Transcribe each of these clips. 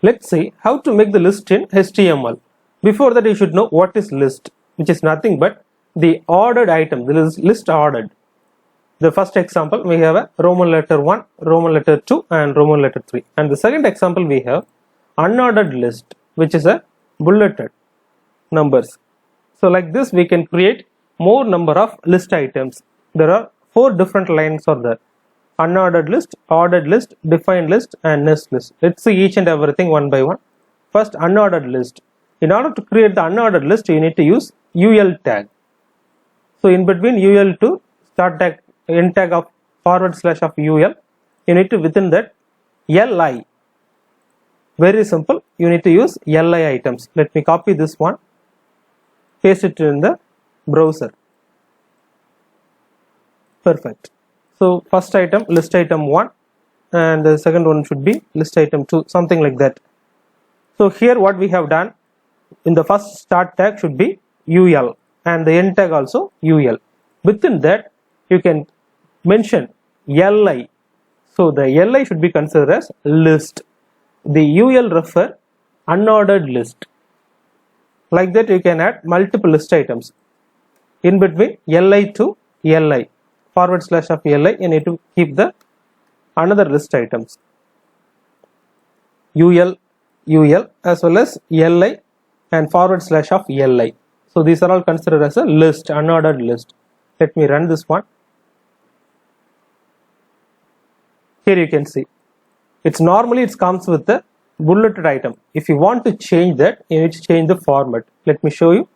Let's see how to make the list in HTML. Before that, you should know what is list, which is nothing but the ordered item, the list ordered. The first example, we have a Roman letter 1, Roman letter 2 and Roman letter 3. And the second example, we have unordered list, which is a bulleted numbers. So like this, we can create more number of list items. There are 4 different lines are there: unordered list, ordered list, defined list and nest list. Let's see each and everything one by one. First, unordered list. In order to create the unordered list, you need to use UL tag. So in between UL to start tag, end tag of / of UL, you need to within that LI. Very simple. You need to use LI items. Let me copy this one, paste it in the browser. Perfect. So first item, list item 1, and the second one should be list item 2, something like that. So here what we have done, in the first start tag should be UL and the end tag also UL. Within that you can mention LI. So the LI should be considered as list. The UL refer unordered list. Like that you can add multiple list items. In between LI to LI, / of LI, you need to keep the another list items. UL as well as LI and / of LI. So these are all considered as a list, unordered list. Let me run this one. Here you can see it's normally it comes with the bulleted item. If you want to change that, you need to change the format. Let me show you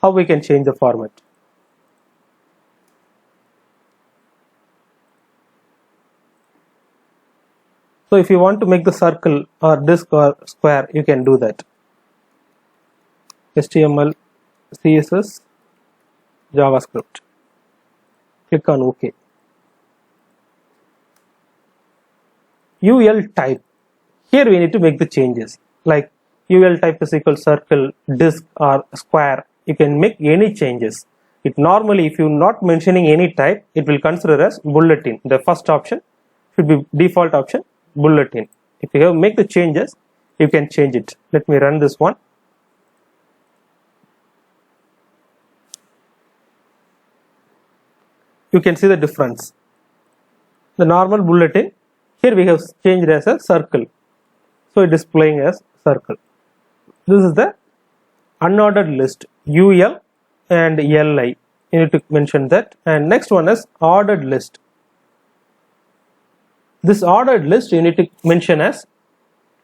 how we can change the format. So if you want to make the circle or disc or square, you can do that. HTML, CSS, JavaScript. Click on OK. UL type. Here we need to make the changes. Like UL type is equal circle, disc or square. You can make any changes. It normally, if you're not mentioning any type, it will consider as bulletin. The first option should be default option, bulletin. If you have make the changes, you can change it. Let me run this one. You can see the difference. The normal bulletin, here we have changed as a circle. So it is displaying as circle. This is the unordered list, UL and LI. You need to mention that. And next one is ordered list. This ordered list you need to mention as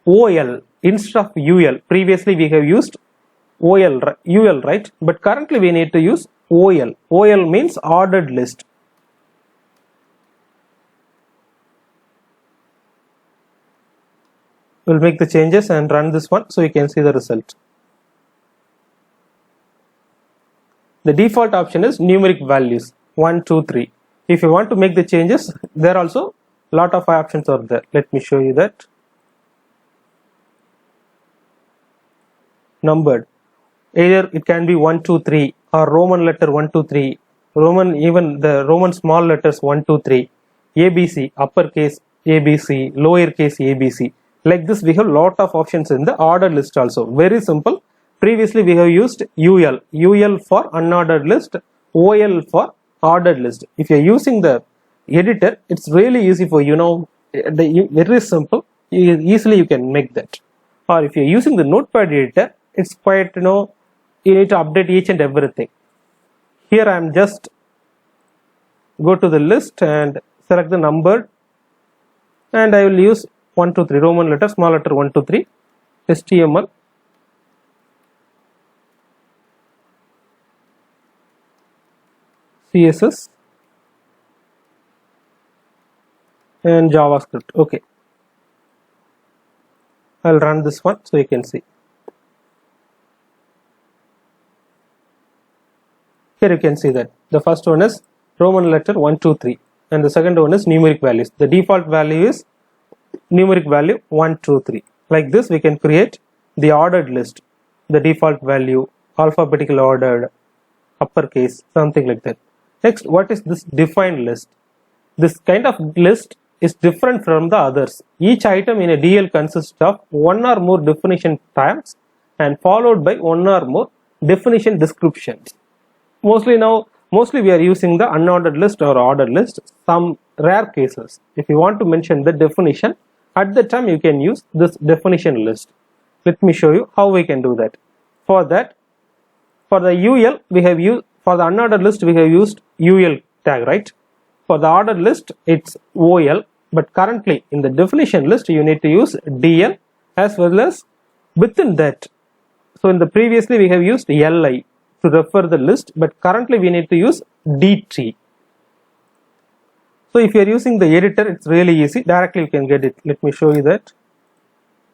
OL instead of UL. Previously we have used UL, right? But currently we need to use OL. OL means ordered list. We'll make the changes and run this one so you can see the result. The default option is numeric values 1, 2, 3. If you want to make the changes, there also lot of options are there. Let me show you that. Numbered. Either it can be 1, 2, 3 or Roman letter 1, 2, 3. Roman, even the Roman small letters 1, 2, 3. ABC, uppercase ABC, lowercase ABC. Like this we have lot of options in the ordered list also. Very simple. Previously we have used UL for unordered list, OL for ordered list. If you are using the editor, it's really easy for very simple. Easily you can make that. Or if you are using the notepad editor, it's quite you need to update each and everything. Here I am just go to the list and select the numbered, and I will use 1, 2, 3 Roman letter, small letter 1, 2, 3, HTML, CSS and JavaScript. Okay, I'll run this one so you can see. Here you can see that the first one is Roman letter 1, 2, 3 and the second one is numeric values. The default value is numeric value 1, 2, 3. Like this we can create the ordered list. The default value, alphabetical ordered, uppercase, something like that. Next, what is this defined list? This kind of list is different from the others. Each item in a DL consists of one or more definition tags and followed by one or more definition descriptions. Mostly we are using the unordered list or ordered list. Some rare cases, if you want to mention the definition, at the time you can use this definition list. Let me show you how we can do that. For that, for the UL we have used, for the unordered list we have used UL tag, right? For the ordered list it's OL, but currently in the definition list you need to use DL as well as within that. So in the previously we have used LI to refer the list, but currently we need to use DT. So if you are using the editor, it's really easy, directly you can get it. Let me show you that.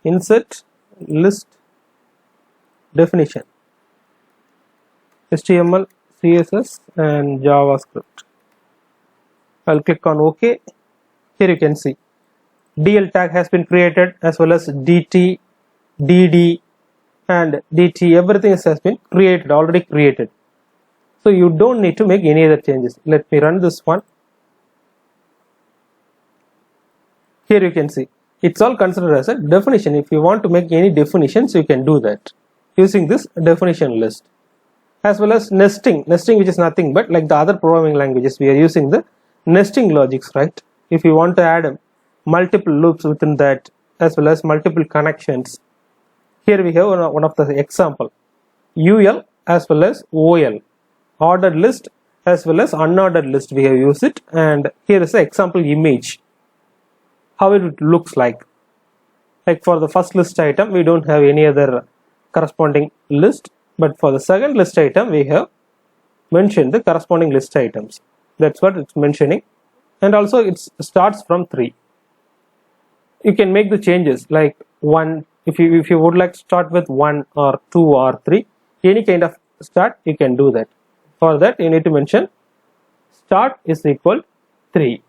Insert list definition, HTML, CSS and JavaScript. I'll click on OK. Here you can see DL tag has been created as well as DT, DD and DT, everything has been created, already created. So you don't need to make any other changes. Let me run this one. Here you can see it's all considered as a definition. If you want to make any definitions, you can do that using this definition list. As well as nesting, which is nothing but like the other programming languages, we are using the nesting logics, right? If you want to add multiple loops within that as well as multiple connections, here we have one of the example, UL as well as OL, ordered list as well as unordered list, we have used it. And here is the example image, how it looks like for the first list item we don't have any other corresponding list, but for the second list item we have mentioned the corresponding list items. That's what it's mentioning. And also it starts from 3. You can make the changes like 1, if you would like to start with 1 or 2 or 3, any kind of start you can do that. For that you need to mention start is equal 3.